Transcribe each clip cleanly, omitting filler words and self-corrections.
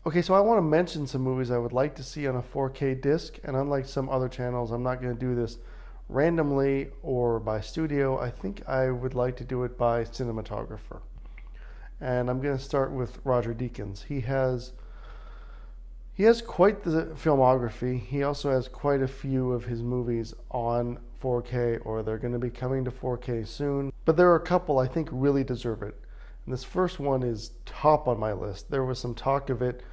Okay, so I want to mention some movies I would like to see on a 4K disc, and unlike some other channels, I'm not going to do this randomly or by studio. I think I would like to do it by cinematographer. And I'm going to start with Roger Deakins. He has quite the filmography. He also has quite a few of his movies on 4K, or they're going to be coming to 4K soon. But there are a couple I think really deserve it. And this first one is top on my list. There was some talk of it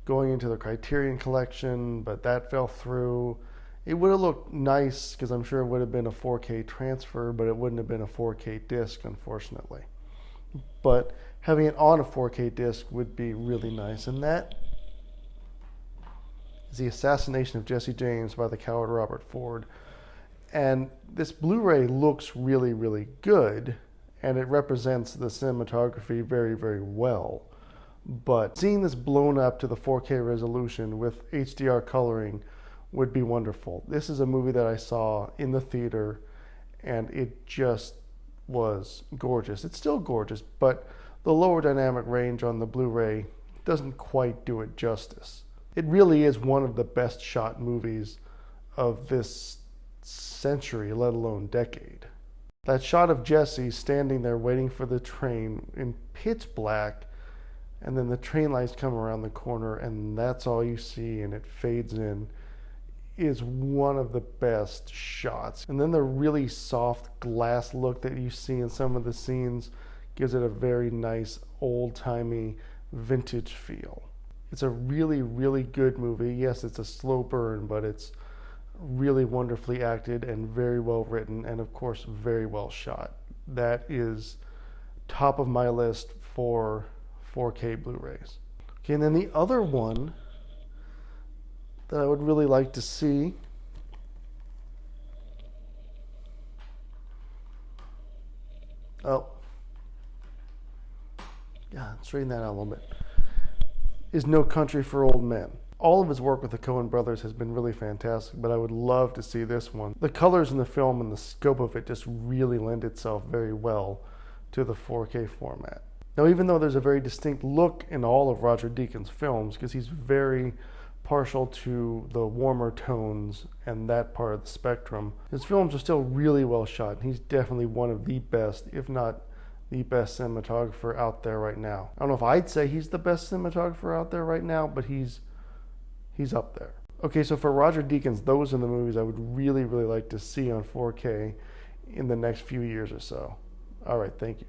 going into the Criterion Collection, but that fell through. It would have looked nice because I'm sure it would have been a 4K transfer, but it wouldn't have been a 4K disc, unfortunately. But having it on a 4K disc would be really nice. And that is The Assassination of Jesse James by the coward Robert Ford. And this Blu-ray looks really, really good, and it represents the cinematography very, very well. But seeing this blown up to the 4K resolution with HDR coloring would be wonderful. This is a movie that I saw in the theater, and it just was gorgeous. It's still gorgeous, but the lower dynamic range on the Blu-ray doesn't quite do it justice. It really is one of the best shot movies of this century, let alone decade. That shot of Jesse standing there waiting for the train in pitch black, and then the train lights come around the corner and that's all you see and it fades in, is one of the best shots. And then the really soft glass look that you see in some of the scenes gives it a very nice old-timey vintage feel. It's a really, really good movie. Yes, it's a slow burn, but it's really wonderfully acted and very well written, and of course very well shot. That is top of my list for 4K Blu-rays. Okay, and then the other one that I would really like to see straighten that out a little bit, is No Country for Old Men. All of his work with the Coen brothers has been really fantastic, but I would love to see this one. The colors in the film and the scope of it just really lend itself very well to the 4K format. Now, even though there's a very distinct look in all of Roger Deakins' films, because he's very partial to the warmer tones and that part of the spectrum, his films are still really well shot, and he's definitely one of the best, if not the best cinematographer out there right now. I don't know if I'd say he's the best cinematographer out there right now, but he's up there. Okay, so for Roger Deakins, those are the movies I would really, really like to see on 4K in the next few years or so. All right, thank you.